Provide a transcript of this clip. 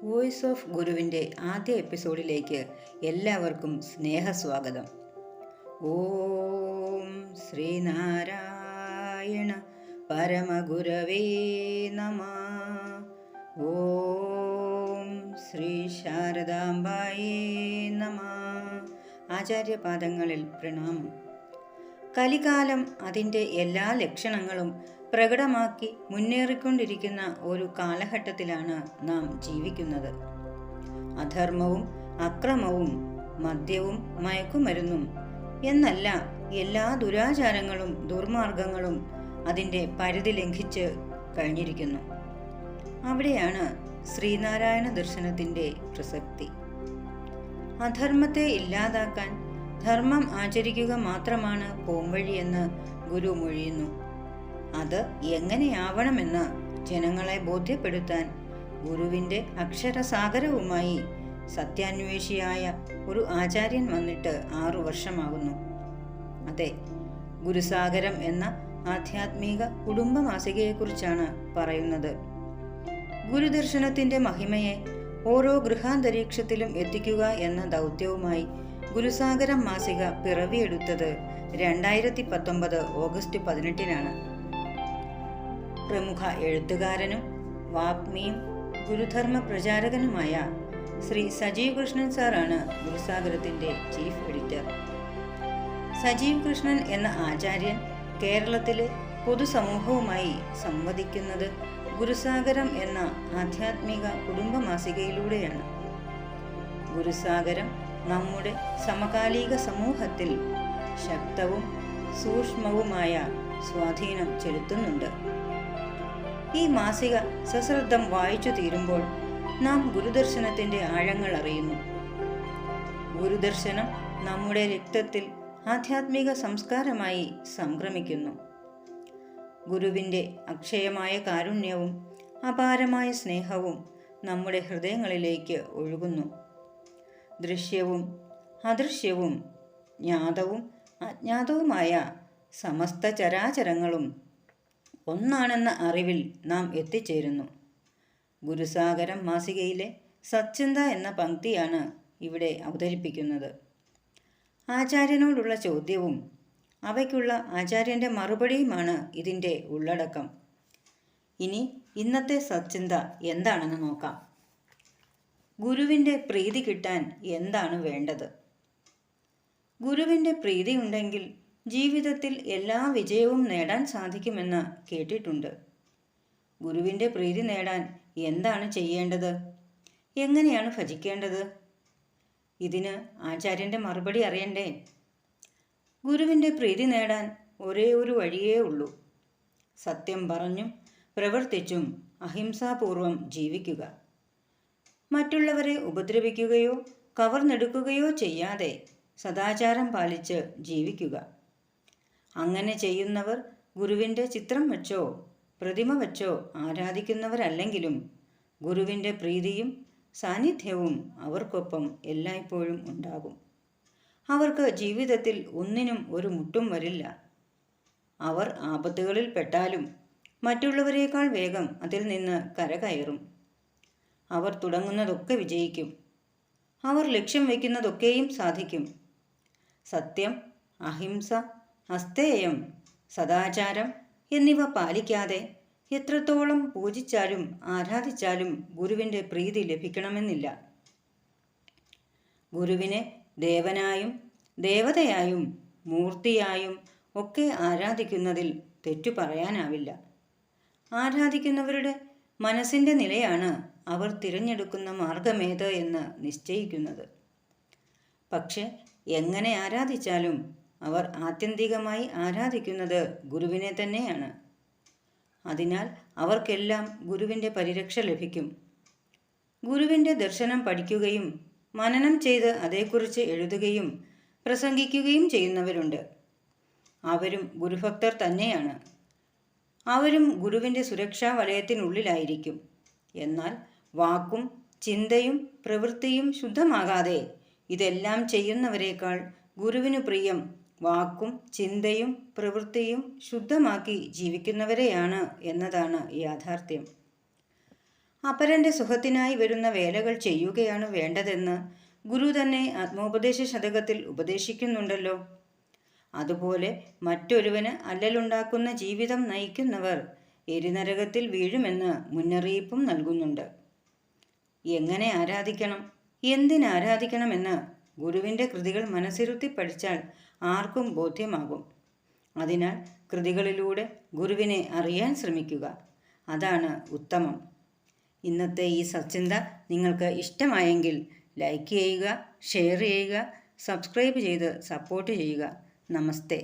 Voice of ഗുരുവിൻ്റെ ആദ്യ എപ്പിസോഡിലേക്ക് എല്ലാവർക്കും സ്നേഹസ്വാഗതം. ഓം ശ്രീനാരായണ പരമഗുരവേ നമഃ. ഓം ശ്രീ ശാരദാംബായേ നമഃ. ആചാര്യപാദങ്ങളിൽ പ്രണാമം. കലികാലം അതിൻ്റെ എല്ലാ ലക്ഷണങ്ങളും പ്രകടമാക്കി മുന്നേറിക്കൊണ്ടിരിക്കുന്ന ഒരു കാലഘട്ടത്തിലാണ് നാം ജീവിക്കുന്നത്. അധർമ്മവും അക്രമവും മദ്യവും മയക്കുമരുന്നും എന്നല്ല, എല്ലാ ദുരാചാരങ്ങളും ദുർമാർഗങ്ങളും അതിൻ്റെ പരിധി ലംഘിച്ച് കഴിഞ്ഞിരിക്കുന്നു. അവിടെയാണ് ശ്രീനാരായണ ദർശനത്തിൻ്റെ പ്രസക്തി. അധർമ്മത്തെ ഇല്ലാതാക്കാൻ ധർമ്മം ആചരിക്കുക മാത്രമാണ് പോംവഴിയെന്ന് ഗുരു മൊഴിയുന്നു. അത് എങ്ങനെയാവണമെന്ന് ജനങ്ങളെ ബോധ്യപ്പെടുത്താൻ ഗുരുവിൻ്റെ അക്ഷരസാഗരവുമായി സത്യാന്വേഷിയായ ഒരു ആചാര്യൻ വന്നിട്ട് 6 വർഷമാകുന്നു. അതെ, ഗുരുസാഗരം എന്ന ആധ്യാത്മിക കുടുംബ മാസികയെക്കുറിച്ചാണ് പറയുന്നത്. ഗുരുദർശനത്തിൻ്റെ മഹിമയെ ഓരോ ഗൃഹാന്തരീക്ഷത്തിലും എത്തിക്കുക എന്ന ദൗത്യവുമായി ഗുരുസാഗരം മാസിക പിറവിയെടുത്തത് 2019 ഓഗസ്റ്റ് 18-നാണ്. പ്രമുഖ എഴുത്തുകാരനും വാഗ്മിയും ഗുരുധർമ്മ പ്രചാരകനുമായ ശ്രീ സജീവ് കൃഷ്ണൻ സാറാണ് ഗുരുസാഗരത്തിൻ്റെ ചീഫ് എഡിറ്റർ. സജീവ് കൃഷ്ണൻ എന്ന ആചാര്യൻ കേരളത്തിലെ പൊതുസമൂഹവുമായി സംവദിക്കുന്നത് ഗുരുസാഗരം എന്ന ആധ്യാത്മിക കുടുംബ മാസികയിലൂടെയാണ്. ഗുരുസാഗരം നമ്മുടെ സമകാലിക സമൂഹത്തിൽ ശക്തവും സൂക്ഷ്മവുമായ സ്വാധീനം ചെലുത്തുന്നുണ്ട്. ഈ മാസിക സശ്രദ്ധം വായിച്ചു തീരുമ്പോൾ നാം ഗുരുദർശനത്തിൻ്റെ ആഴങ്ങൾ അറിയുന്നു. ഗുരുദർശനം നമ്മുടെ രക്തത്തിൽ ആധ്യാത്മിക സംസ്കാരമായി സംക്രമിക്കുന്നു. ഗുരുവിൻ്റെ അക്ഷയമായ കാരുണ്യവും അപാരമായ സ്നേഹവും നമ്മുടെ ഹൃദയങ്ങളിലേക്ക് ഒഴുകുന്നു. ദൃശ്യവും അദൃശ്യവും ജ്ഞാതവും അജ്ഞാതവുമായ സമസ്ത ചരാചരങ്ങളും ഒന്നാണെന്ന അറിവിൽ നാം എത്തിച്ചേരുന്നു. ഗുരുസാഗരം മാസികയിലെ സച്ചിന്ത എന്ന പംക്തിയാണ് ഇവിടെ അവതരിപ്പിക്കുന്നത്. ആചാര്യനോടുള്ള ചോദ്യവും അവയ്ക്കുള്ള ആചാര്യൻ്റെ മറുപടിയുമാണ് ഇതിൻ്റെ ഉള്ളടക്കം. ഇനി ഇന്നത്തെ സച്ചിന്ത എന്താണെന്ന് നോക്കാം. ഗുരുവിൻ്റെ പ്രീതി കിട്ടാൻ എന്താണ് വേണ്ടത്? ഗുരുവിൻ്റെ പ്രീതി ഉണ്ടെങ്കിൽ ജീവിതത്തിൽ എല്ലാ വിജയവും നേടാൻ സാധിക്കുമെന്ന് കേട്ടിട്ടുണ്ട്. ഗുരുവിൻ്റെ പ്രീതി നേടാൻ എന്താണ് ചെയ്യേണ്ടത്? എങ്ങനെയാണ് ഭജിക്കേണ്ടത്? ഇതിന് ആചാര്യൻ്റെ മറുപടി അറിയണ്ടേ? ഗുരുവിൻ്റെ പ്രീതി നേടാൻ ഒരേ ഒരു വഴിയേ ഉള്ളൂ. സത്യം പറഞ്ഞും പ്രവർത്തിച്ചും അഹിംസാപൂർവം ജീവിക്കുക. മറ്റുള്ളവരെ ഉപദ്രവിക്കുകയോ കവർന്നെടുക്കുകയോ ചെയ്യാതെ സദാചാരം പാലിച്ച് ജീവിക്കുക. അങ്ങനെ ചെയ്യുന്നവർ ഗുരുവിൻ്റെ ചിത്രം വച്ചോ പ്രതിമ വച്ചോ ആരാധിക്കുന്നവരല്ലെങ്കിലും ഗുരുവിൻ്റെ പ്രീതിയും സാന്നിധ്യവും അവർക്കൊപ്പം എല്ലായ്പ്പോഴും ഉണ്ടാകും. അവർക്ക് ജീവിതത്തിൽ ഒന്നിനും ഒരു മുട്ടും വരില്ല. അവർ ആപത്തുകളിൽ പെട്ടാലും മറ്റുള്ളവരെക്കാൾ വേഗം അതിൽ നിന്ന് കരകയറും. അവർ തുടങ്ങുന്നതൊക്കെ വിജയിക്കും. അവർ ലക്ഷ്യം വയ്ക്കുന്നതൊക്കെയും സാധിക്കും. സത്യം, അഹിംസ, അസ്തേയം, സദാചാരം എന്നിവ പാലിക്കാതെ എത്രത്തോളം പൂജിച്ചാലും ആരാധിച്ചാലും ഗുരുവിൻ്റെ പ്രീതി ലഭിക്കണമെന്നില്ല. ഗുരുവിനെ ദേവനായും ദേവതയായും മൂർത്തിയായും ഒക്കെ ആരാധിക്കുന്നതിൽ തെറ്റു പറയാനാവില്ല. ആരാധിക്കുന്നവരുടെ മനസ്സിൻ്റെ നിലയാണ് അവർ തിരഞ്ഞെടുക്കുന്ന മാർഗമേത് എന്ന് നിശ്ചയിക്കുന്നത്. പക്ഷെ എങ്ങനെ ആരാധിച്ചാലും അവർ ആത്യന്തികമായി ആരാധിക്കുന്നത് ഗുരുവിനെ തന്നെയാണ്. അതിനാൽ അവർക്കെല്ലാം ഗുരുവിൻ്റെ പരിരക്ഷ ലഭിക്കും. ഗുരുവിൻ്റെ ദർശനം പഠിക്കുകയും മനനം ചെയ്ത് അതേക്കുറിച്ച് എഴുതുകയും പ്രസംഗിക്കുകയും ചെയ്യുന്നവരുണ്ട്. അവരും ഗുരുഭക്തർ തന്നെയാണ്. അവരും ഗുരുവിൻ്റെ സുരക്ഷാ വലയത്തിനുള്ളിലായിരിക്കും. എന്നാൽ വാക്കും ചിന്തയും പ്രവൃത്തിയും ശുദ്ധമാകാതെ ഇതെല്ലാം ചെയ്യുന്നവരേക്കാൾ ഗുരുവിനു പ്രിയം വാക്കും ചിന്തയും പ്രവൃത്തിയും ശുദ്ധമാക്കി ജീവിക്കുന്നവരെയാണ് എന്നതാണ് യാഥാർത്ഥ്യം. അപരൻ്റെ സുഖത്തിനായി വരുന്ന വേലകൾ ചെയ്യുകയാണ് വേണ്ടതെന്ന് ഗുരു തന്നെ ആത്മോപദേശ ശതകത്തിൽ ഉപദേശിക്കുന്നുണ്ടല്ലോ. അതുപോലെ മറ്റൊരുവന് അല്ലലുണ്ടാക്കുന്ന ജീവിതം നയിക്കുന്നവർ എരിനരകത്തിൽ വീഴുമെന്ന് മുന്നറിയിപ്പും നൽകുന്നുണ്ട്. എങ്ങനെ ആരാധിക്കണം, എന്തിനാരാധിക്കണമെന്ന് ഗുരുവിൻ്റെ കൃതികൾ മനസ്സിരുത്തി പഠിച്ചാൽ ആർക്കും ബോധ്യമാകും. അതിനാൽ കൃതികളിലൂടെ ഗുരുവിനെ അറിയാൻ ശ്രമിക്കുക. അതാണ് ഉത്തമം. ഇന്നത്തെ ഈ സച്ചിന്ത നിങ്ങൾക്ക് ഇഷ്ടമായെങ്കിൽ ലൈക്ക് ചെയ്യുക, ഷെയർ ചെയ്യുക, സബ്സ്ക്രൈബ് ചെയ്ത് സപ്പോർട്ട് ചെയ്യുക. നമസ്തേ.